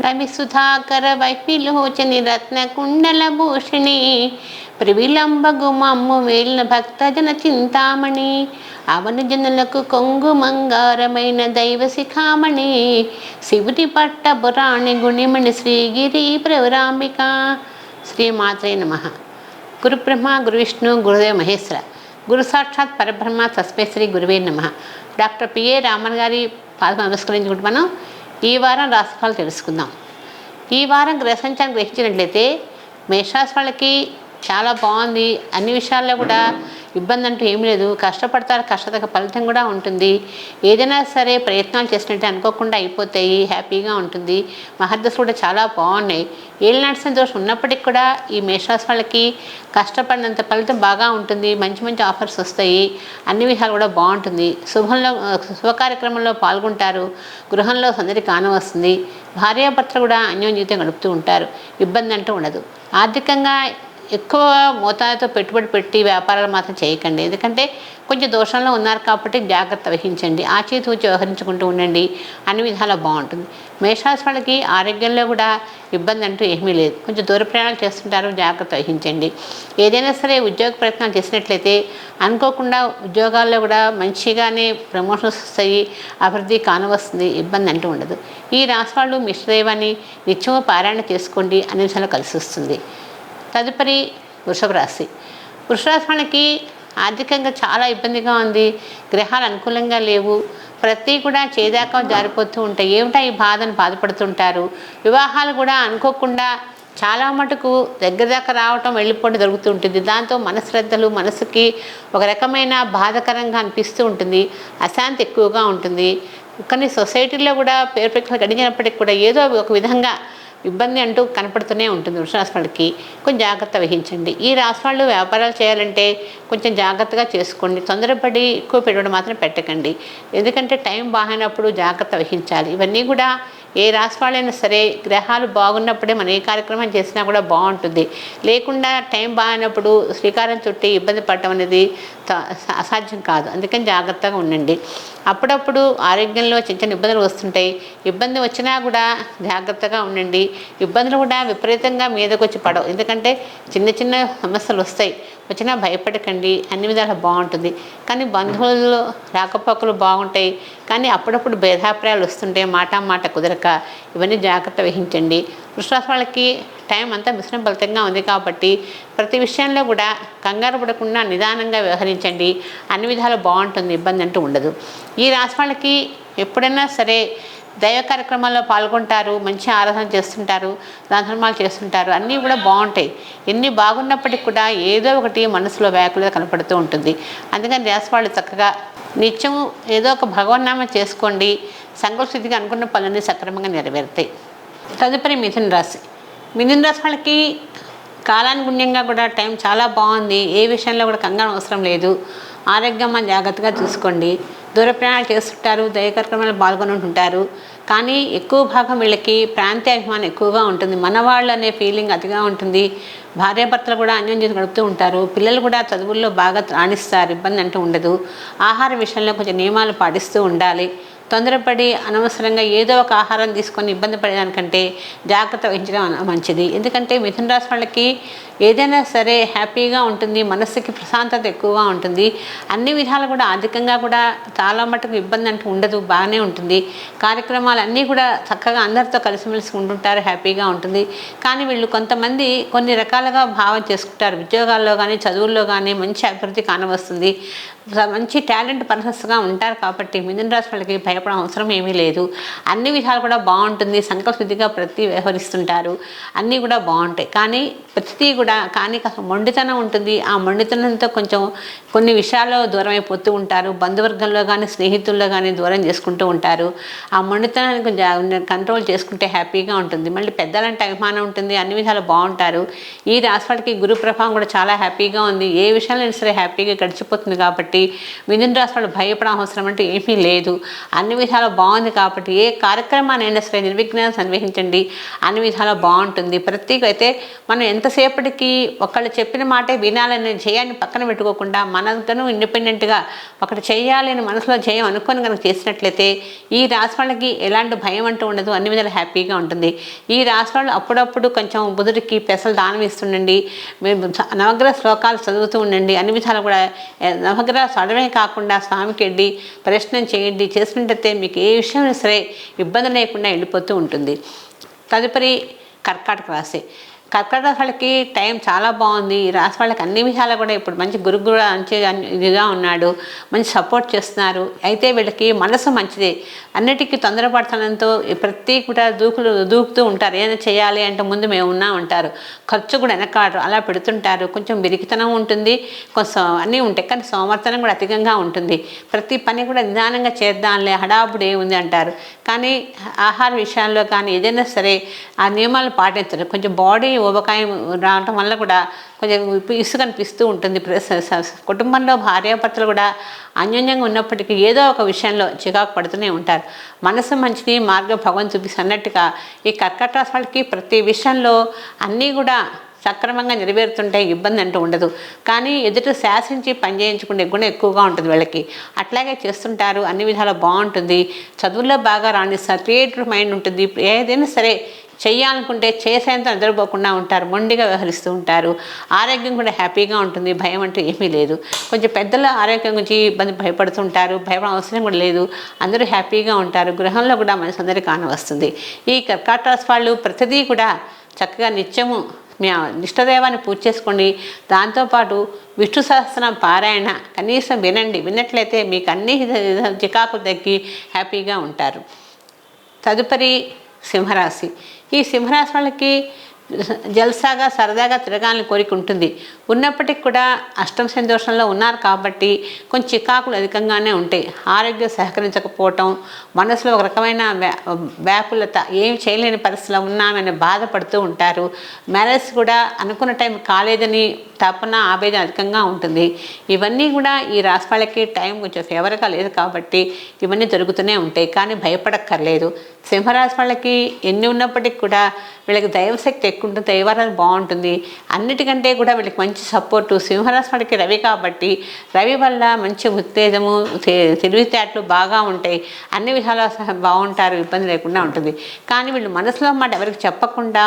రవిసుధాకర వైపిలోచని రత్నకుండలభూషిణి ప్రివిలంబగుమమ్ము వేలిన భక్తజన చింతామణి అవని జనులకు కొంగు మంగారమైన దైవ శిఖామణి శివుని పట్ట పురాణి గుణిమణి శ్రీగిరి ప్రవరాంబిక. శ్రీమాత్రే నమః. గురుబ్రహ్మ గురువిష్ణు గురుదేవ మహేశ్వర గురు సాక్షాత్ పరబ్రహ్మ తస్మై శ్రీ గురువే నమః. డాక్టర్ పిఏ రామన్ గారి పాదం నమస్కరించుకుంటూ మనం ఈ వారం రాశిఫలాలు తెలుసుకుందాం. ఈ వారం గ్రహ సంచారం గ్రహించినట్లయితే మేషరాశి వాళ్ళకి చాలా బాగుంది. అన్ని విషయాల్లో కూడా ఇబ్బంది అంటూ ఏమీ లేదు. కష్టపడతారు, కష్టతగ్గ ఫలితం కూడా ఉంటుంది. ఏదైనా సరే ప్రయత్నాలు చేసినట్టే అనుకోకుండా అయిపోతాయి, హ్యాపీగా ఉంటుంది. మహర్దశలు కూడా చాలా బాగున్నాయి. ఏలినాటి దోషం ఉన్నప్పటికీ కూడా ఈ మేషరాశి వాళ్ళకి కష్టపడినంత ఫలితం బాగా ఉంటుంది. మంచి మంచి ఆఫర్స్ వస్తాయి. అన్ని విషయాలు కూడా బాగుంటుంది. శుభ కార్యక్రమంలో పాల్గొంటారు. గృహంలో సందడి కానవస్తుంది. భార్యాభర్తలు కూడా అన్యోన్యత గడుపుతూ ఉంటారు. ఇబ్బంది అంటూ ఉండదు. ఆర్థికంగా ఎక్కువ మోతాదుతో పెట్టుబడి పెట్టి వ్యాపారాలు మాత్రం చేయకండి. ఎందుకంటే కొంచెం దోషంలో ఉన్నారు కాబట్టి జాగ్రత్త వహించండి. ఆచితూచి వ్యవహరించుకుంటూ ఉండండి. అన్ని విధాలా బాగుంటుంది. మేషరాశి వాళ్ళకి ఆరోగ్యంలో కూడా ఇబ్బంది అంటూ ఏమీ లేదు. కొంచెం దూర ప్రయాణాలు చేస్తుంటారు, జాగ్రత్త వహించండి. ఏదైనా సరే ఉద్యోగ ప్రయత్నాలు చేసినట్లయితే అనుకోకుండా ఉద్యోగాల్లో కూడా మంచిగానే ప్రమోషన్స్ వస్తాయి, అభివృద్ధి కానవస్తుంది. ఇబ్బంది అంటూ ఉండదు. ఈ రాశి వాళ్ళు మిశ్రదైవాన్ని నిత్యము పారాయణ చేసుకోండి. అన్ని విషయాలు కలిసి వస్తుంది. తదుపరి వృషభ రాశి. వృషభ వాళ్ళకి ఆర్థికంగా చాలా ఇబ్బందిగా ఉంది. గ్రహాలు అనుకూలంగా లేవు. ప్రతి కూడా చేదాకా జారిపోతూ ఉంటాయి. ఏమిటా ఈ బాధను బాధపడుతుంటారు. వివాహాలు కూడా అనుకోకుండా చాలా మటుకు దగ్గర దాకా రావటం వెళ్ళిపోవడం జరుగుతూ ఉంటుంది. దాంతో మనశ్రద్ధలు మనసుకి ఒక రకమైన బాధకరంగా అనిపిస్తూ ఉంటుంది. అశాంతి ఎక్కువగా ఉంటుంది. కానీ సొసైటీలో కూడా పేరు ప్రఖ్యాతులు గడించినప్పటికీ కూడా ఏదో ఒక విధంగా ఇబ్బంది అంటూ కనపడుతూనే ఉంటుంది. వృషరాశి వాళ్ళకి కొంచెం జాగ్రత్త వహించండి. ఈ రాశి వాళ్ళు వ్యాపారాలు చేయాలంటే కొంచెం జాగ్రత్తగా చేసుకోండి. తొందరపడి ఎక్కువ పెట్టుబడి మాత్రం పెట్టకండి. ఎందుకంటే టైం బాగానప్పుడు జాగ్రత్త వహించాలి. ఇవన్నీ కూడా ఏ రాశి వాళ్ళైనా సరే గ్రహాలు బాగున్నప్పుడే మనం ఏ కార్యక్రమం చేసినా కూడా బాగుంటుంది. లేకుండా టైం బాగానప్పుడు శ్రీకారం చుట్టి ఇబ్బంది పడటం అనేది అసాధ్యం కాదు. అందుకని జాగ్రత్తగా ఉండండి. అప్పుడప్పుడు ఆరోగ్యంలో చిన్న చిన్న ఇబ్బందులు వస్తుంటాయి. ఇబ్బంది వచ్చినా కూడా జాగ్రత్తగా ఉండండి. ఇబ్బందులు కూడా విపరీతంగా మీదకు వచ్చి పడవు. ఎందుకంటే చిన్న చిన్న సమస్యలు వస్తాయి. వచ్చినా భయపడకండి. అన్ని విధాలు బాగుంటుంది. కానీ బంధువులలో రాకపోకలు బాగుంటాయి. కానీ అప్పుడప్పుడు భేదాభిప్రాయాలు వస్తుంటాయి. మాట కుదరక. ఇవన్నీ జాగ్రత్త వహించండి. వృషరాశి వాళ్ళకి టైం అంతా మిశ్రమ ఫలితంగా ఉంది కాబట్టి ప్రతి విషయంలో కూడా కంగారు పడకుండా నిదానంగా వ్యవహరించండి. అన్ని విధాలు బాగుంటుంది. ఇబ్బంది అంటూ ఉండదు. ఈ రాశి వాళ్ళకి ఎప్పుడైనా సరే దైవ కార్యక్రమాల్లో పాల్గొంటారు. మంచి ఆరాధన చేస్తుంటారు, దాన ధర్మాలు చేస్తుంటారు. అన్నీ కూడా బాగుంటాయి. ఎన్ని బాగున్నప్పటికీ కూడా ఏదో ఒకటి మనసులో వ్యాకులుగా కనపడుతూ ఉంటుంది. అందుకని రాశి వాళ్ళు చక్కగా నిత్యము ఏదో ఒక భగవన్నామం చేసుకోండి. సంకల్పసిద్ధిగా అనుకున్న పనులన్నీ సక్రమంగా నెరవేరుతాయి. తదుపరి మిథున రాశి. మిథున రాశి వాళ్ళకి కాలానుగుణ్యంగా కూడా టైం చాలా బాగుంది. ఏ విషయంలో కూడా కంగారు అవసరం లేదు. ఆరోగ్యం జాగ్రత్తగా చూసుకోండి. దూర ప్రయాణాలు చేస్తుంటారు, దైవ కార్యక్రమాలు పాల్గొంటుంటారు. కానీ ఎక్కువ భాగం వీళ్ళకి ప్రాంతీయ అభిమానం ఎక్కువగా ఉంటుంది. మనవాళ్ళు అనే ఫీలింగ్ అతిగా ఉంటుంది. భార్యాభర్తలు కూడా అన్యోన్యత గడుపుతూ ఉంటారు. పిల్లలు కూడా చదువుల్లో బాగా రాణిస్తారు. ఇబ్బంది అంటూ ఉండదు. ఆహార విషయంలో కొంచెం నియమాలు పాటిస్తూ ఉండాలి. తొందరపడి అనవసరంగా ఏదో ఒక ఆహారం తీసుకొని ఇబ్బంది పడేదానికంటే జాగ్రత్త వహించడం మంచిది. ఎందుకంటే మిథున రాశి వాళ్ళకి ఏదైనా సరే హ్యాపీగా ఉంటుంది. మనస్సుకి ప్రశాంతత ఎక్కువగా ఉంటుంది. అన్ని విధాలు కూడా ఆర్థికంగా కూడా చాలా మటుకు ఇబ్బంది అంటూ ఉండదు. బాగానే ఉంటుంది. కార్యక్రమాలు అన్నీ కూడా చక్కగా అందరితో కలిసిమెలిసి ఉంటుంటారు. హ్యాపీగా ఉంటుంది. కానీ వీళ్ళు కొంతమంది కొన్ని రకాలుగా భావం చేసుకుంటారు. ఉద్యోగాల్లో కానీ చదువుల్లో కానీ మంచి అభివృద్ధి కానవస్తుంది. మంచి టాలెంట్ పర్సన్స్గా ఉంటారు. కాబట్టి మిథున రాశి వాళ్ళకి భయపడడం అవసరం ఏమీ లేదు. అన్ని విధాలు కూడా బాగుంటుంది. సంకల్పసిద్ధిగా ప్రతి వ్యవహరిస్తుంటారు. అన్నీ కూడా బాగుంటాయి. కానీ ప్రతి కూడా కాస్త మొండితనం ఉంటుంది. ఆ మొండితనంతో కొంచెం కొన్ని విషయాల్లో దూరం అయిపోతూ ఉంటారు. బంధువర్గంలో కానీ స్నేహితుల్లో కానీ దూరం చేసుకుంటూ ఉంటారు. ఆ మొండితనాన్ని కొంచెం కంట్రోల్ చేసుకుంటే హ్యాపీగా ఉంటుంది. మళ్ళీ పెద్దలంటే అభిమానం ఉంటుంది. అన్ని విధాలు బాగుంటారు. ఈ రాశి వాళ్ళకి గురు ప్రభావం కూడా చాలా హ్యాపీగా ఉంది. ఏ విషయాలైనా సరే హ్యాపీగా గడిచిపోతుంది. కాబట్టి మిథున రాశి వాళ్ళు భయపడ అవసరం అంటే ఏమీ లేదు. అన్ని విధాలు బాగుంది. కాబట్టి ఏ కార్యక్రమాన్ని అయినా సరే నిర్విఘ్నంగా నిర్వహించండి. అన్ని విధాలు బాగుంటుంది. ప్రత్యేక అయితే మనం ఎంతసేపటికి ఉన్నప్పటికీ ఒకళ్ళు చెప్పిన మాటే వినాలని జయాన్ని పక్కన పెట్టుకోకుండా మనతోనూ ఇండిపెండెంట్గా ఒకటి చేయాలి అని మనసులో జయం అనుకొని కనుక చేసినట్లయితే ఈ రాశి వాళ్ళకి ఎలాంటి భయం అంటూ ఉండదు, అన్ని విధాలు హ్యాపీగా ఉంటుంది. ఈ రాశి వాళ్ళు అప్పుడప్పుడు కొంచెం బుధుడికి పెసలు దానం ఇస్తుండండి, నవగ్రహ శ్లోకాలు చదువుతూ ఉండండి. అన్ని విధాలు కూడా నవగ్రహ చదవమే కాకుండా స్వామికి వెళ్ళి ప్రశ్న చేయండి. చేసుకుంటే మీకు ఏ విషయం సరే ఇబ్బంది లేకుండా వెళ్ళిపోతూ ఉంటుంది. తదుపరి కర్కాటక రాశి. కర్కాటక వాళ్ళకి టైం చాలా బాగుంది. ఈ రాశి వాళ్ళకి అన్ని విషయాలు కూడా ఇప్పుడు మంచి గురువు కూడా ఇదిగా ఉన్నాడు, మంచి సపోర్ట్ చేస్తున్నారు. అయితే వీళ్ళకి మనసు మంచిదే, అన్నిటికీ తొందరపడతనంతో ప్రతి కూడా దూకుతూ ఉంటారు. ఏదైనా చేయాలి అంటే ముందు మేము ఉన్నా ఉంటారు, ఖర్చు కూడా వెనకాడరు, అలా పెడుతుంటారు. కొంచెం బిరికితనం ఉంటుంది, కొంచెం అన్నీ ఉంటాయి, కానీ సోమర్థనం కూడా అధికంగా ఉంటుంది. ప్రతి పని కూడా నిదానంగా చేద్దాంలే, హడాబుడు ఏముంది అంటారు. కానీ ఆహార విషయాల్లో కానీ ఏదైనా సరే ఆ నియమాలు పాటించరు. కొంచెం బాడీ ఊబకాయం రావటం వల్ల కూడా కొంచెం ఇసుక అనిపిస్తూ ఉంటుంది. కుటుంబంలో భార్యాభర్తలు కూడా అన్యోన్యంగా ఉన్నప్పటికీ ఏదో ఒక విషయంలో చికాకు పడుతూనే ఉంటారు. మనసు మంచిది, మార్గం భగవంతుడు చూపిస్తే అన్నట్టుగా ఈ కర్కాటక రాశి వాళ్ళకి ప్రతి విషయంలో అన్నీ కూడా సక్రమంగా నెరవేరుతుంటే ఇబ్బంది అంటూ ఉండదు. కానీ ఎదుట శాసించి పని చేయించుకునే గుణం ఎక్కువగా ఉంటుంది వీళ్ళకి. అట్లాగే చేస్తుంటారు, అన్ని విధాలు బాగుంటుంది. చదువుల్లో బాగా రాణిస్తారు, క్రియేటివ్ మైండ్ ఉంటుంది. ఏదైనా సరే చేయాలనుకుంటే చేసేంత నిద్రపోకుండా ఉంటారు, మొండిగా వ్యవహరిస్తూ ఉంటారు. ఆరోగ్యం కూడా హ్యాపీగా ఉంటుంది, భయం అంటూ ఏమీ లేదు. కొంచెం పెద్దల ఆరోగ్యం గురించి భయపడుతుంటారు, భయపడ అవసరం కూడా లేదు, అందరూ హ్యాపీగా ఉంటారు. గృహంలో కూడా మనసు అందరికీ కానవస్తుంది. ఈ కర్కాటక రాశి వాళ్ళు ప్రతిదీ కూడా చక్కగా నిత్యము మీ ఇష్టదైవాన్ని పూజ చేసుకోండి. దాంతోపాటు విష్ణు సహస్రనామ పారాయణ కనీసం వినండి. విన్నట్లయితే మీకు అన్ని చికాకులు తగ్గి హ్యాపీగా ఉంటారు. తదుపరి సింహరాశి. ఈ సింహరాశి వాళ్ళకి జల్సాగా సరదాగా తిరగాలని కోరిక ఉంటుంది. ఉన్నప్పటికీ కూడా అష్టమ శని దోషంలో ఉన్నారు కాబట్టి కొంచెం చికాకులు అధికంగానే ఉంటాయి. ఆరోగ్యం సహకరించకపోవటం, మనసులో ఒక రకమైన వ్యాకులత, ఏం చేయలేని పరిస్థితిలో ఉన్నామని బాధపడుతూ ఉంటారు. మ్యారేజ్ కూడా అనుకున్న టైం కాలేదని తపన, ఆవేదన అధికంగా ఉంటుంది. ఇవన్నీ కూడా ఈ రాశి వాళ్ళకి టైం కొంచెం ఫేవర్గా లేదు కాబట్టి ఇవన్నీ జరుగుతూనే ఉంటాయి. కానీ భయపడక్కర్లేదు. సింహరాశి వాళ్ళకి ఎన్ని ఉన్నప్పటికీ కూడా వీళ్ళకి దైవశక్తి ఎక్కువ ఉంటుంది, దైవారాధన బాగుంటుంది. అన్నిటికంటే కూడా వీళ్ళకి మంచి సపోర్టు సింహరాశి వాళ్ళకి రవి కాబట్టి రవి వల్ల మంచి ఉత్తేజము, తెలివితేటలు బాగా ఉంటాయి. అన్ని విధాలా బాగుంటారు, ఇబ్బంది లేకుండా ఉంటుంది. కానీ వీళ్ళు మనసులో మాట ఎవరికి చెప్పకుండా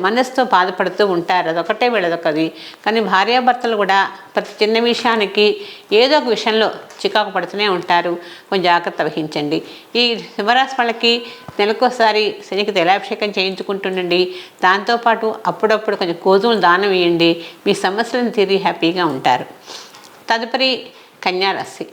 మనసుతో బాధపడుతూ ఉంటారు. అదొకటే వీళ్ళదొకది. కానీ భార్యాభర్తలు కూడా ప్రతి చిన్న విషయానికి ఏదో ఒక విషయంలో చికాకు పడుతూనే ఉంటారు. కొంచెం జాగ్రత్త వహించండి. ఈ సింహరాశి వాళ్ళకి నెలకోసారి శనికి తైలాభిషేకం చేయించుకుంటుండండి. దాంతోపాటు అప్పుడప్పుడు కొంచెం గోధుమలు దానం ఇవ్వండి. మీ సమస్యలను తీరి హ్యాపీగా ఉంటారు. తదుపరి కన్యారాశి.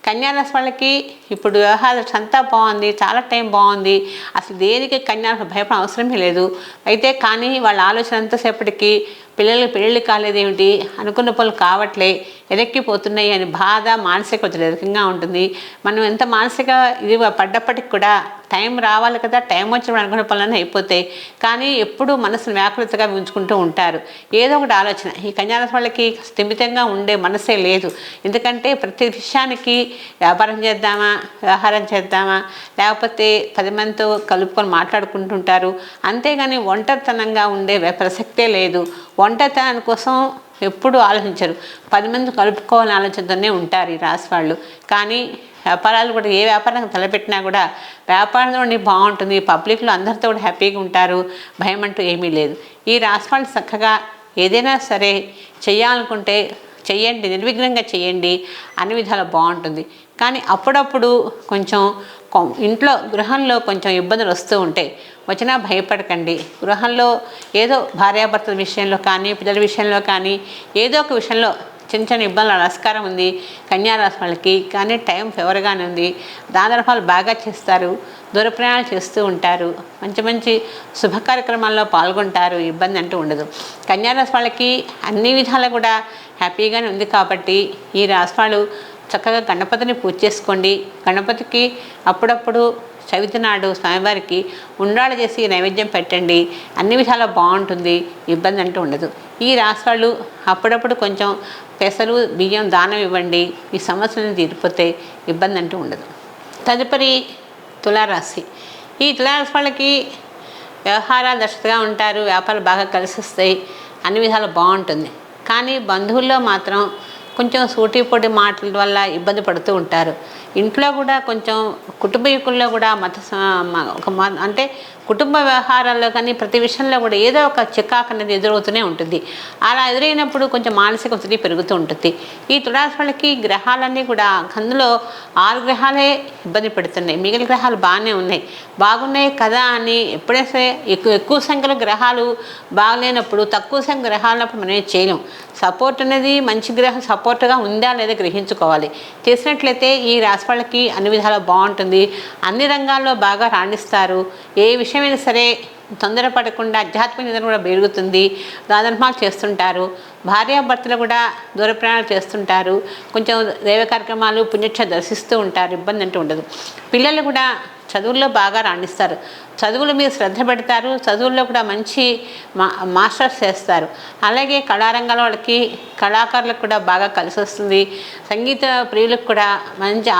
కన్యారాశి వాళ్ళకి ఇప్పుడు వ్యవహారం అంతా బాగుంది, చాలా టైం బాగుంది. అసలు దేనికి కన్యారాశి భయపడ అవసరమే లేదు. అయితే కానీ వాళ్ళ ఆలోచన అంతసేపటికి పెళ్ళిళ్ళు కాలేదేమిటి, అనుకున్న పనులు కావట్లే, ఎలక్కిపోతున్నాయి అని బాధ, మానసిక ఒత్తిడి అధికంగా ఉంటుంది. మనం ఎంత మానసిక ఇది పడ్డప్పటికి కూడా టైం రావాలి కదా, టైం వచ్చినప్పుడు అనుకున్న పనులన్నీ అయిపోతాయి. కానీ ఎప్పుడూ మనసును వ్యాకులతగా ఉంచుకుంటూ ఉంటారు. ఏదో ఒకటి ఆలోచన. ఈ కన్యారాశి వాళ్ళకి స్థిమితంగా ఉండే మనసే లేదు. ఎందుకంటే ప్రతి విషయానికి వ్యాపారం చేద్దామా, వ్యవహారం చేద్దామా, లేకపోతే 10 మందితో కలుపుకొని మాట్లాడుకుంటుంటారు. అంతేగాని ఒంటరితనంగా ఉండే ప్రసక్తే లేదు. ఒంటరితనం కోసం ఎప్పుడూ ఆలోచించరు. 10 మంది కలుపుకోవాలని ఆలోచనతోనే ఉంటారు ఈ రాశి వాళ్ళు. కానీ వ్యాపారాలు కూడా ఏ వ్యాపారం తలపెట్టినా కూడా వ్యాపారంలో బాగుంటుంది. పబ్లిక్లో అందరితో కూడా హ్యాపీగా ఉంటారు, భయం అంటూ ఏమీ లేదు. ఈ రాశి వాళ్ళు చక్కగా ఏదైనా సరే చేయాలనుకుంటే చెయ్యండి, నిర్విఘ్నంగా చేయండి, అన్ని విధాలు బాగుంటుంది. కానీ అప్పుడప్పుడు కొంచెం గృహంలో కొంచెం ఇబ్బందులు వస్తూ ఉంటాయి. వచ్చినా భయపడకండి. గృహంలో ఏదో భార్యాభర్తల విషయంలో కానీ, పిల్లల విషయంలో కానీ ఏదో ఒక విషయంలో చిన్న చిన్న ఇబ్బందులు నమస్కారం ఉంది కన్యారాశి వాళ్ళకి. కానీ టైం ఫేవర్గానే ఉంది. దానధర్మాలు బాగా చేస్తారు, దూర ప్రయాణాలు చేస్తూ ఉంటారు, మంచి మంచి శుభ కార్యక్రమాల్లో పాల్గొంటారు, ఇబ్బంది అంటూ ఉండదు. కన్యారాశి వాళ్ళకి అన్ని విధాలు కూడా హ్యాపీగానే ఉంది కాబట్టి ఈ రాశి వాళ్ళు చక్కగా గణపతిని పూజ చేసుకోండి. గణపతికి అప్పుడప్పుడు చవితి నాడు స్వామివారికి ఉండ్రాళ్ళు చేసి నైవేద్యం పెట్టండి. అన్ని విధాలా బాగుంటుంది, ఇబ్బంది అంటూ ఉండదు. ఈ రాశి వాళ్ళు అప్పుడప్పుడు కొంచెం పెసలు, బియ్యం దానం ఇవ్వండి. ఈ సమస్యలను తీరిపోతే ఇబ్బంది అంటూ ఉండదు. తదుపరి తులారాశి. ఈ తులారాశి వాళ్ళకి వ్యవహారాలు దర్శగా ఉంటారు, వ్యాపారాలు బాగా కలిసి వస్తాయి. అన్ని విధాలు బాగుంటుంది. కానీ బంధువుల్లో మాత్రం కొంచెం సూటిపోటి మాటల వల్ల ఇబ్బంది పడుతూ ఉంటారు. ఇంట్లో కూడా కొంచెం కుటుంబీకుల్లో కూడా అంటే కుటుంబ వ్యవహారాల్లో కానీ ప్రతి విషయంలో కూడా ఏదో ఒక చికాకు అనేది ఎదురవుతూనే ఉంటుంది. అలా ఎదురైనప్పుడు కొంచెం మానసిక ఒత్తిడి పెరుగుతూ ఉంటుంది. ఈ తులారాశి వాళ్ళకి గ్రహాలన్నీ కూడా అందులో 6 గ్రహాలే ఇబ్బంది పెడుతున్నాయి. మిగిలిన గ్రహాలు బాగున్నాయి కదా అని ఎప్పుడైతే ఎక్కువ సంఖ్యలో గ్రహాలు బాగలేనప్పుడు తక్కువ సంఖ్య గ్రహాలు ఉన్నప్పుడు మనం ఏం చేయలేం. సపోర్ట్ అనేది మంచి గ్రహం సపోర్ట్గా ఉందా లేదా గ్రహించుకోవాలి. చేసినట్లయితే ఈ రాశి వాళ్ళకి అన్ని విధాలా బాగుంటుంది. అన్ని రంగాల్లో బాగా రాణిస్తారు. ఏ విషయమైనా సరే తొందరపడకుండా ఆధ్యాత్మిక నిద్ర కూడా పెరుగుతుంది. దానధర్మాలు చేస్తుంటారు. భార్యాభర్తలు కూడా దూర ప్రయాణాలు చేస్తుంటారు. కొంచెం దైవ కార్యక్రమాలు పుణ్యక్ష దర్శిస్తూ ఉంటారు. ఇబ్బంది అంటూ ఉండదు. పిల్లలు కూడా చదువుల్లో బాగా రాణిస్తారు. చదువుల మీద శ్రద్ధ పెడతారు. చదువుల్లో కూడా మంచి మాస్టర్స్ చేస్తారు. అలాగే కళారంగాల వాళ్ళకి కళాకారులకు కూడా బాగా కలిసి వస్తుంది. సంగీత ప్రియులకు కూడా మంచి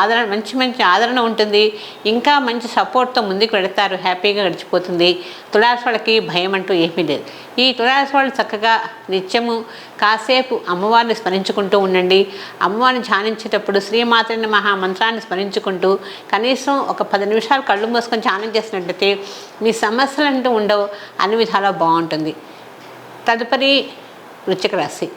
ఆదరణ ఉంటుంది. ఇంకా మంచి సపోర్ట్తో ముందుకు వెళతారు. హ్యాపీగా గడిచిపోతుంది. తులారాశి వాళ్ళకి భయం అంటూ ఏమీ లేదు. ఈ తులారాశి వాళ్ళు చక్కగా నిత్యము కాసేపు అమ్మవారిని స్మరించుకుంటూ ఉండండి. అమ్మవారిని ధ్యానించేటప్పుడు శ్రీమాత్రే నమః మంత్రాన్ని స్మరించుకుంటూ కనీసం ఒక 10 నిమిషాలు కళ్ళు మూసుకొని ధ్యానం చేసినట్లయితే మీ సమస్యలు అంటూ ఉండవు. అన్ని విధాలా బాగుంటుంది. తదుపరి వృశ్చిక రాశి.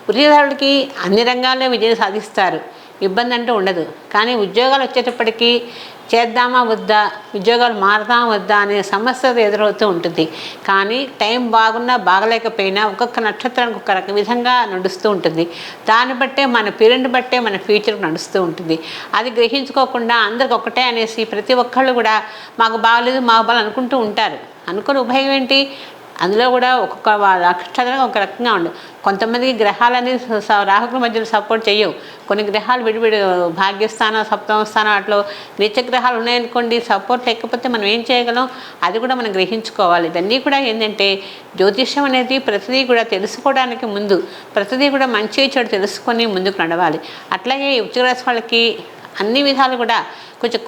వృత్తిదారులకి అన్ని రంగాల్లో విజయం సాధిస్తారు. ఇబ్బంది అంటూ ఉండదు. కానీ ఉద్యోగాలు వచ్చేటప్పటికీ చేద్దామా వద్దా, ఉద్యోగాలు మారదామా వద్దా అనే సమస్య ఎదురవుతూ ఉంటుంది. కానీ టైం బాగున్నా బాగలేకపోయినా ఒక్కొక్క నక్షత్రానికి ఒక రక విధంగా నడుస్తూ ఉంటుంది. దాన్ని బట్టే మన పీరియడ్ని బట్టే మన ఫ్యూచర్ నడుస్తూ ఉంటుంది. అది గ్రహించుకోకుండా అందరికి ఒకటే అనేసి ప్రతి ఒక్కళ్ళు కూడా మాకు బాగలేదు మాకు బాగా అనుకుంటూ ఉంటారు. అనుకుని ఉభయం ఏంటి? అందులో కూడా ఒక్కొక్క నక్షత్రం ఒక రకంగా ఉండదు. కొంతమందికి గ్రహాలని రాహుల మధ్యలో సపోర్ట్ చేయవు. కొన్ని గ్రహాలు విడివిడి భాగ్యస్థానం సప్తమ స్థానం అట్లా నీచ గ్రహాలు ఉన్నాయనుకోండి, సపోర్ట్ లేకపోతే మనం ఏం చేయగలం? అది కూడా మనం గ్రహించుకోవాలి. ఇవన్నీ కూడా ఏంటంటే జ్యోతిష్యం అనేది ప్రతిదీ కూడా తెలుసుకోవడానికి ముందు ప్రతిదీ కూడా మంచి చెడు తెలుసుకొని ముందుకు నడవాలి. అట్లాగే వృశ్చిక రాశి వాళ్ళకి అన్ని విధాలు కూడా కొంచెం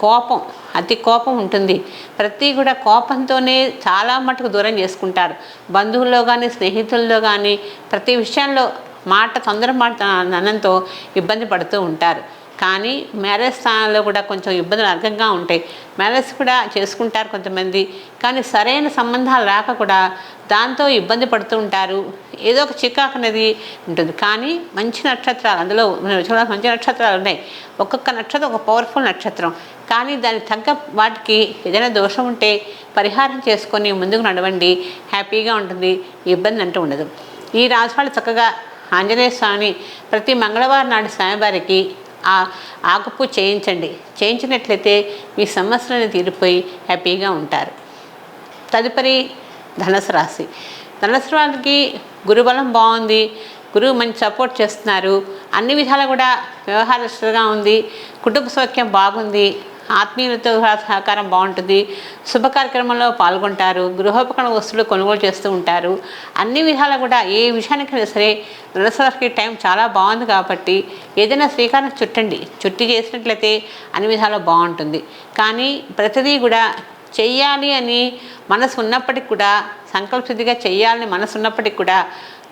అతి కోపం ఉంటుంది. ప్రతి కూడా కోపంతోనే చాలా మటుకు దూరం చేసుకుంటారు. బంధువుల్లో కానీ స్నేహితుల్లో కానీ ప్రతి విషయంలో తొందర మాట అన్నంతో ఇబ్బంది పడుతూ ఉంటారు. కానీ మ్యారేజ్ స్థానంలో కూడా కొంచెం ఇబ్బందులు అధికంగా ఉంటాయి. మ్యారేజ్ కూడా చేసుకుంటారు కొంతమంది. కానీ సరైన సంబంధాలు రాక కూడా దాంతో ఇబ్బంది పడుతూ ఉంటారు. ఏదో ఒక చికాకు అనేది ఉంటుంది. కానీ మంచి నక్షత్రాలు అందులో మంచి నక్షత్రాలు ఉన్నాయి. ఒక్కొక్క నక్షత్రం ఒక పవర్ఫుల్ నక్షత్రం. కానీ దానికి తగ్గ వాటికి ఏదైనా దోషం ఉంటే పరిహారం చేసుకొని ముందుకు నడవండి. హ్యాపీగా ఉంటుంది. ఇబ్బంది అంటూ ఉండదు. ఈ రాశి వాళ్ళు చక్కగా ఆంజనేయ స్వామిని ప్రతి మంగళవారం నాడు స్వామివారికి ఆకుపూ చేయించినట్లయితే మీ సమస్యలను తీరిపోయి హ్యాపీగా ఉంటారు. తదుపరి ధనుసు రాశి. ధనుసు వాళ్ళకి గురుబలం బాగుంది. గురువు మంచి సపోర్ట్ చేస్తున్నారు. అన్ని విధాలు కూడా వ్యవహారస్తుగా ఉంది. కుటుంబ సౌఖ్యం బాగుంది. ఆత్మీయులతో సహకారం బాగుంటుంది. శుభ కార్యక్రమంలో పాల్గొంటారు. గృహోపకరణ వస్తువులు కొనుగోలు చేస్తూ ఉంటారు. అన్ని విధాలు కూడా ఏ విషయానికైనా సరే ధనుసు టైం చాలా బాగుంది కాబట్టి ఏదైనా శ్రీకారం చుట్టి చేసినట్లయితే అన్ని విధాలు బాగుంటుంది. కానీ ప్రతిదీ కూడా చెయ్యాలి అని మనసు ఉన్నప్పటికి కూడా సంకల్పసిద్ధిగా చెయ్యాలని మనసు ఉన్నప్పటికి కూడా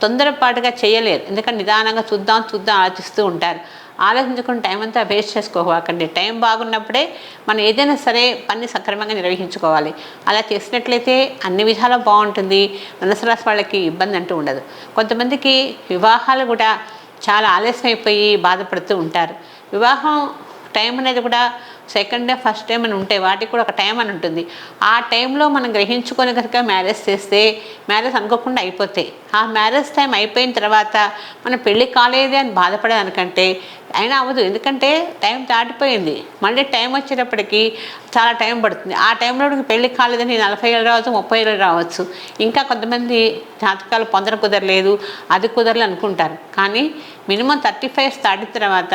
తొందరపాటుగా చేయలేరు. ఎందుకంటే నిదానంగా చూద్దాం ఆలోచిస్తూ ఉంటారు. ఆలోచించుకుని టైం అంతా వేస్ట్ చేసుకోవాకండి. టైం బాగున్నప్పుడే మనం ఏదైనా సరే పని సక్రమంగా నిర్వహించుకోవాలి. అలా చేసినట్లయితే అన్ని విధాలా బాగుంటుంది. ధనుసు రాశి వాళ్ళకి ఇబ్బంది అంటూ ఉండదు. కొంతమందికి వివాహాలు కూడా చాలా ఆలస్యం అయిపోయి బాధపడుతూ ఉంటారు. వివాహం టైం అనేది కూడా సెకండ్ డే ఫస్ట్ టైం అని ఉంటాయి. వాటికి కూడా ఒక టైం అని ఉంటుంది. ఆ టైంలో మనం గ్రహించుకొని కనుక మ్యారేజ్ చేస్తే మ్యారేజ్ అనుకోకుండా అయిపోతాయి. ఆ మ్యారేజ్ టైం అయిపోయిన తర్వాత మనం పెళ్ళి కాలేదే అని బాధపడేదానికంటే అయినా అవ్వదు. ఎందుకంటే టైం దాటిపోయింది. మళ్ళీ టైం వచ్చేటప్పటికి చాలా టైం పడుతుంది. ఆ టైంలో పెళ్ళి కాలేదని 40 ఏళ్ళు రావచ్చు, 30 ఏళ్ళు రావచ్చు. ఇంకా కొంతమంది జాతకాలు కుదరలేదు, అది కుదరలేదు అనుకుంటారు. కానీ మినిమం 35 దాటిన తర్వాత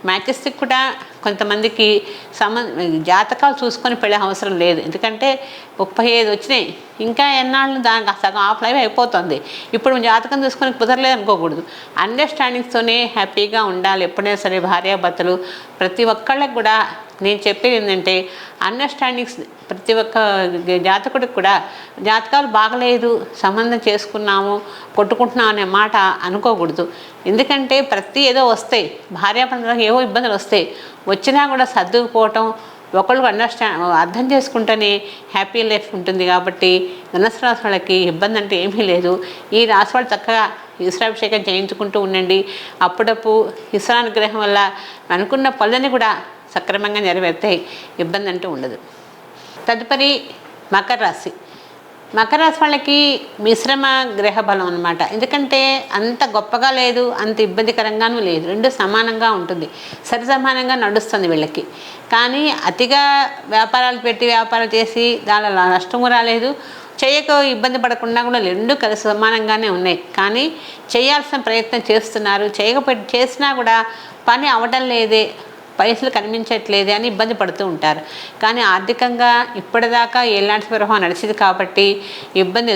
మ్యాచెస్కి కూడా కొంతమందికి జాతకాలు చూసుకొని పెళ్ళే అవసరం లేదు. ఎందుకంటే 35 వచ్చినాయి, ఇంకా ఎన్నాళ్ళు దానికి సగం ఆఫ్ లైఫ్ అయిపోతుంది. ఇప్పుడు జాతకం చూసుకొని కుదరలేదు అనుకోకూడదు. అండర్స్టాండింగ్స్తోనే హ్యాపీగా ఉండాలి ఎప్పుడైనా సరే భార్యాభర్తలు. ప్రతి ఒక్కళ్ళకి కూడా నేను చెప్పేది ఏంటంటే అండర్స్టాండింగ్స్. ప్రతి ఒక్క జాతకుడికి కూడా జాతకాలు బాగలేదు, సంబంధం చేసుకున్నాము, కొట్టుకుంటున్నాం అనే మాట అనుకోకూడదు. ఎందుకంటే ఏదో వస్తాయి, భార్యాభర్తలకు ఏవో ఇబ్బందులు వస్తాయి. వచ్చినా కూడా సర్దుకుపోవటం, ఒకళ్ళు అర్థం చేసుకుంటేనే హ్యాపీ లైఫ్ ఉంటుంది. కాబట్టి ధనుసు రాశి వాళ్ళకి ఇబ్బంది అంటే ఏమీ లేదు. ఈ రాశి వాళ్ళు చక్కగా ఈశ్వరాభిషేకం చేయించుకుంటూ ఉండండి. అప్పుడప్పుడు ఈశ్వరానుగ్రహం వల్ల అనుకున్న పనులని కూడా సక్రమంగా నెరవేరుతాయి, ఇబ్బంది అంటూ ఉండదు. తదుపరి మకర రాశి. మకర రాశి వాళ్ళకి మిశ్రమ గ్రహ బలం అనమాట. ఎందుకంటే అంత గొప్పగా లేదు, అంత ఇబ్బందికరంగానూ లేదు, రెండు సమానంగా ఉంటుంది, సరి సమానంగా నడుస్తుంది వీళ్ళకి. కానీ అతిగా వ్యాపారాలు చేసి దానిలో నష్టము రాలేదు, చేయక ఇబ్బంది పడకుండా కూడా రెండు కలిసి సమానంగానే ఉన్నాయి. కానీ చేయాల్సిన ప్రయత్నం చేస్తున్నారు, చేసినా కూడా పని అవడం లేదే, పైసలు కనిపించట్లేదే అని ఇబ్బంది పడుతూ ఉంటారు. కానీ ఆర్థికంగా ఇప్పటిదాకా ఏలాంటి ప్రభావం నడిచింది కాబట్టి ఇబ్బంది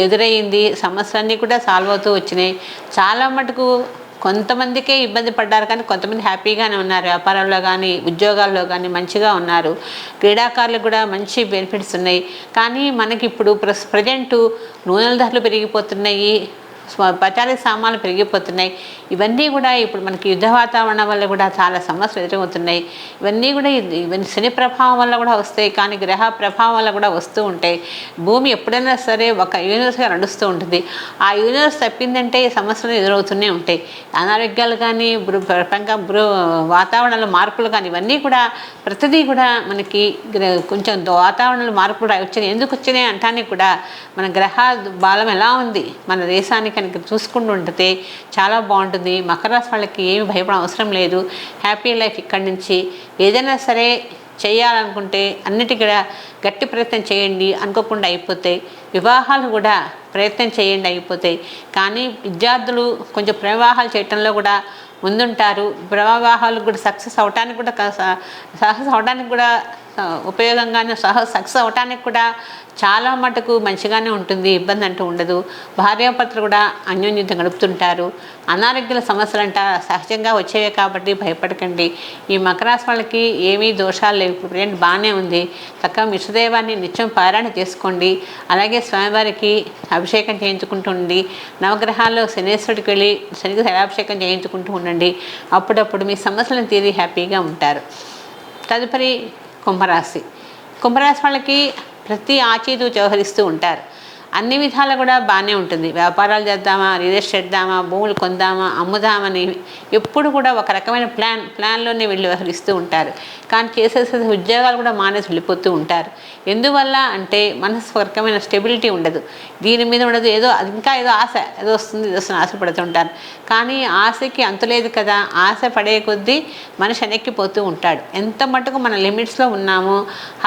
ఎదురయ్యింది. సమస్యలన్నీ కూడా సాల్వ్ అవుతూ వచ్చినాయి. చాలా మటుకు కొంతమందికే ఇబ్బంది పడ్డారు, కానీ కొంతమంది హ్యాపీగానే ఉన్నారు. వ్యాపారాల్లో కానీ ఉద్యోగాల్లో కానీ మంచిగా ఉన్నారు. క్రీడాకారులకు కూడా మంచి బెనిఫిట్స్ ఉన్నాయి. కానీ మనకి ఇప్పుడు ప్రజెంటు నూనెల ధరలు పెరిగిపోతున్నాయి, పచారీ సామాన్లు పెరిగిపోతున్నాయి. ఇవన్నీ కూడా ఇప్పుడు మనకి యుద్ధ వాతావరణం వల్ల కూడా చాలా సమస్యలు ఎదురవుతున్నాయి. ఇవన్నీ శని ప్రభావం వల్ల కూడా వస్తాయి, కానీ గ్రహ ప్రభావం వల్ల కూడా వస్తూ ఉంటాయి. భూమి ఎప్పుడైనా సరే ఒక యూనివర్స్గా నడుస్తూ ఉంటుంది. ఆ యూనివర్స్ తప్పిందంటే సమస్యలు ఎదురవుతూనే ఉంటాయి. అనారోగ్యాలు కానీ వాతావరణంలో మార్పులు కానీ ఇవన్నీ కూడా ప్రతిదీ కూడా మనకి కొంచెం వాతావరణంలో మార్పులు వచ్చినాయి. ఎందుకు వచ్చినాయి అంటానికి కూడా మన గ్రహ బలం ఎలా ఉంది మన దేశానికి కనుక చూసుకుంటూ ఉంటే చాలా బాగుంటుంది. మకర రాశి వాళ్ళకి ఏమి భయపడ అవసరం లేదు. హ్యాపీ లైఫ్ ఇక్కడి నుంచి. ఏదైనా సరే చేయాలనుకుంటే అన్నిటి కూడా గట్టి ప్రయత్నం చేయండి, అనుకోకుండా అయిపోతాయి. వివాహాలు కూడా ప్రయత్నం చేయండి, అయిపోతాయి. కానీ విద్యార్థులు కొంచెం వివాహాలు చేయటంలో కూడా ముందుంటారు. వివాహాలు కూడా సక్సెస్ అవడానికి కూడా ఉపయోగంగానే సక్సెస్ అవడానికి కూడా చాలా మటుకు మంచిగానే ఉంటుంది, ఇబ్బంది అంటూ ఉండదు. భార్యాభర్తలు కూడా అన్యోన్యత గడుపుతుంటారు. అనారోగ్యాల సమస్యలు సహజంగా వచ్చేవే కాబట్టి భయపడకండి. ఈ మకర రాశి వాళ్ళకి ఏమీ దోషాలు లేవు, ఇప్పుడు బాగానే ఉంది. చక్కగా ఇష్టదైవాన్ని నిత్యం పారాయణ చేసుకోండి. అలాగే స్వామివారికి అభిషేకం చేయించుకుంటుండండి. నవగ్రహాల్లో శనేశ్వరుడికి వెళ్ళి శనికి అభిషేకం చేయించుకుంటూ ఉండండి. అప్పుడప్పుడు మీ సమస్యలను తీరి హ్యాపీగా ఉంటారు. తదుపరి కుంభరాశి. కుంభరాశి వాళ్ళకి ప్రతి ఆచీతూచి వ్యవహరిస్తూ ఉంటారు. అన్ని విధాలు కూడా బాగానే ఉంటుంది. వ్యాపారాలు చేద్దామా, రియల్ ఎస్టేట్ చేద్దామా, భూములు కొందామా, అమ్ముదామని ఎప్పుడు కూడా ఒక రకమైన ప్లాన్లోనే వెళ్ళి వ్యవహరిస్తూ ఉంటారు. కానీ చేసేసే ఉద్యోగాలు కూడా మానేసి వెళ్ళిపోతూ ఉంటారు. ఎందువల్ల అంటే మనసు ఒక రకమైన స్టెబిలిటీ ఉండదు, దీని మీద ఉండదు. ఏదో ఆశ ఏదో వస్తుంది ఆశపడుతుంటారు. కానీ ఆశకి అంతులేదు కదా. ఆశ పడే కొద్దీ మనిషి వెనక్కిపోతూ ఉంటాడు. ఎంత మటుకు మన లిమిట్స్లో ఉన్నామో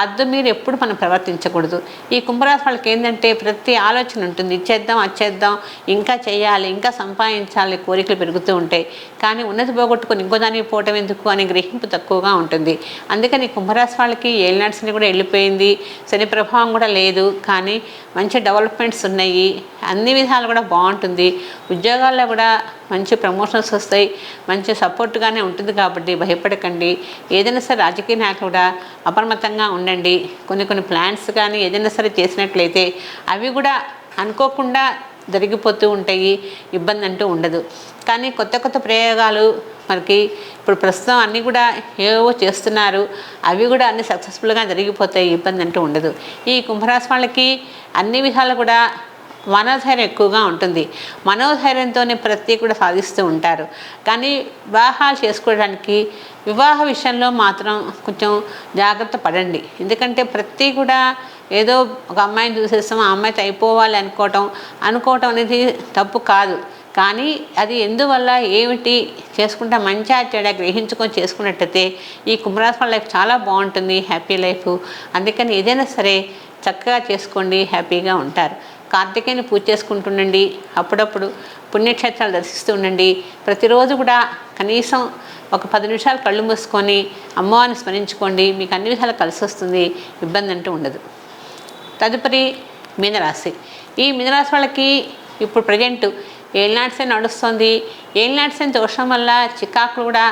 హద్దు మీరు ఎప్పుడు మనం ప్రవర్తించకూడదు. ఈ కుంభరాశి వాళ్ళకి ఏంటంటే ప్రతి ఆలోచన ఉంటుంది, ఇచ్చేద్దాం వచ్చేద్దాం, ఇంకా చేయాలి, ఇంకా సంపాదించాలి, కోరికలు పెరుగుతూ ఉంటాయి. కానీ ఉన్నది పోగొట్టుకొని ఇంకో దానికి పోవటం ఎందుకు అనే గ్రహింపు తక్కువగా ఉంటుంది. అందుకని కుంభరాశి వాళ్ళకి ఏలినాటి శని కూడా వెళ్ళిపోయింది, శని ప్రభావం కూడా లేదు. కానీ మంచి డెవలప్మెంట్స్ ఉన్నాయి, అన్ని విధాలు కూడా బాగుంటుంది. ఉద్యోగాల్లో కూడా మంచి ప్రమోషన్స్ వస్తాయి, మంచి సపోర్ట్గానే ఉంటుంది. కాబట్టి భయపడకండి. ఏదైనా సరే రాజకీయ నాయకులు కూడా అప్రమత్తంగా ఉండండి. కొన్ని ప్లాన్స్ కానీ ఏదైనా సరే చేసినట్లయితే అవి కూడా అనుకోకుండా జరిగిపోతూ ఉంటాయి, ఇబ్బంది అంటూ ఉండదు. కానీ కొత్త ప్రయోగాలు మనకి ఇప్పుడు ప్రస్తుతం అన్నీ కూడా ఏవో చేస్తున్నారు, అవి కూడా అన్ని సక్సెస్ఫుల్గా జరిగిపోతాయి, ఇబ్బంది అంటూ ఉండదు. ఈ కుంభరాశి వాళ్ళకి అన్ని విధాలు కూడా మనోధైర్యం ఎక్కువగా ఉంటుంది. మనోధైర్యంతోనే ప్రతి కూడా సాధిస్తూ ఉంటారు. కానీ వివాహాలు చేసుకోవడానికి వివాహ విషయంలో మాత్రం కొంచెం జాగ్రత్త పడండి. ఎందుకంటే ప్రతి కూడా ఏదో ఒక అమ్మాయిని చూసేస్తాం, ఆ అమ్మాయితో అయిపోవాలి అనుకోవటం అనేది తప్పు కాదు. కానీ అది ఎందువల్ల ఏమిటి చేసుకుంటా మంచిగా చెడ గ్రహించుకొని చేసుకున్నట్టయితే ఈ కుంభరాశి వాళ్ళ లైఫ్ చాలా బాగుంటుంది, హ్యాపీ లైఫ్. అందుకని ఏదైనా సరే చక్కగా చేసుకోండి, హ్యాపీగా ఉంటారు. కార్తికేయుని పూజ చేసుకుంటుండండి, అప్పుడప్పుడు పుణ్యక్షేత్రాలు దర్శిస్తూ ఉండండి. ప్రతిరోజు కూడా కనీసం ఒక 10 నిమిషాలు కళ్ళు మూసుకొని అమ్మవారిని స్మరించుకోండి. మీకు అన్ని విధాలు కలిసి వస్తుంది, ఇబ్బంది అంటూ ఉండదు. తదుపరి మీనరాశి. ఈ మీనరాశి వాళ్ళకి ఇప్పుడు ప్రజెంట్ ఏలినాటి నడుస్తుంది. ఏలినాటి దోషం వల్ల చికాకులు కూడా,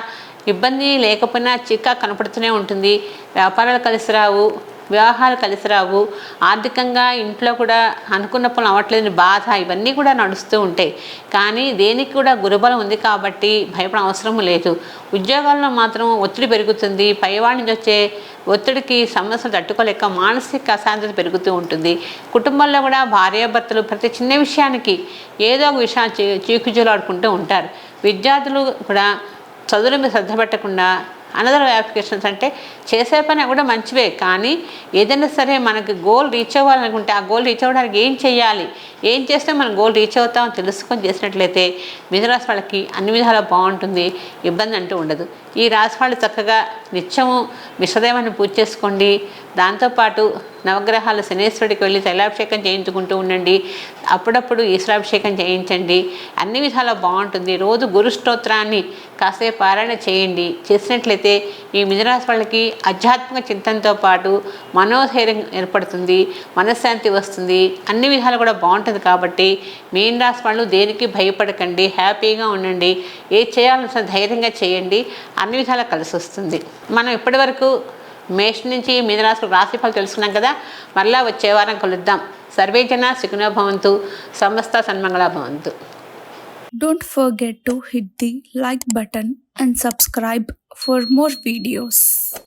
ఇబ్బంది లేకపోయినా చికాకు కనపడుతూనే ఉంటుంది. వ్యాపారాలు కలిసి రావు, వివాహాలు కలిసి రావు, ఆర్థికంగా ఇంట్లో కూడా అనుకున్న పనులు అవ్వట్లేదని బాధ, ఇవన్నీ కూడా నడుస్తూ ఉంటాయి. కానీ దేనికి కూడా గురుబలం ఉంది కాబట్టి భయపడ అవసరం లేదు. ఉద్యోగాల్లో మాత్రం ఒత్తిడి పెరుగుతుంది. పైవాడి నుంచి వచ్చే ఒత్తిడికి సమస్యలు తట్టుకోలేక మానసిక అశాంతత పెరుగుతూ ఉంటుంది. కుటుంబంలో కూడా భార్యాభర్తలు ప్రతి చిన్న విషయానికి ఏదో ఒక విషయాలు చీకుచీలాడుకుంటూ ఉంటారు. విద్యార్థులు కూడా చదువుల మీద శ్రద్ధ పెట్టకుండా అనదర్ అప్లికేషన్స్ అంటే చేసే పని కూడా మంచివే, కానీ ఏదైనా సరే మనకి గోల్ రీచ్ అవ్వాలనుకుంటే ఆ గోల్ రీచ్ అవ్వడానికి ఏం చేయాలి, ఏం చేస్తే మనం గోల్ రీచ్ అవుతామని తెలుసుకొని చేసినట్లయితే మిథునరాశి వాళ్ళకి అన్ని విధాలా బాగుంటుంది, ఇబ్బంది అంటూ ఉండదు. ఈ రాశి వాళ్ళు చక్కగా నిత్యము విశ్వదేవాన్ని పూజ చేసుకోండి. దాంతోపాటు నవగ్రహాలు శనేశ్వరుడికి వెళ్ళి తైలాభిషేకం చేయించుకుంటూ ఉండండి. అప్పుడప్పుడు ఈశ్వరాభిషేకం చేయించండి. అన్ని విధాలా బాగుంటుంది. రోజు గురు స్తోత్రాన్ని కాసేపు పారాయణ చేయండి. చేసినట్లయితే ఈ మిథునరాశి వాళ్ళకి ఆధ్యాత్మిక చింతనతో పాటు మనోధైర్యం ఏర్పడుతుంది, మనశ్శాంతి వస్తుంది, అన్ని విధాలు కూడా బాగుంటుంది. కాబట్టి మీన రాశి వాళ్ళు దేనికి భయపడకండి, హ్యాపీగా ఉండండి. ఏది చేయాల్సిన ధైర్యంగా చేయండి, అన్ని విధాలా కలిసి వస్తుంది. మనం ఇప్పటి వరకు మేషం నుంచి మీనరాశి రాశిఫలాలు తెలుసుకున్నాం కదా. మరలా వచ్చే వారం కలుద్దాం. సర్వే జన సుఖినో భవంతు, సమస్త సన్మంగళ భవంతు. Don't forget to hit the like button and subscribe for more videos.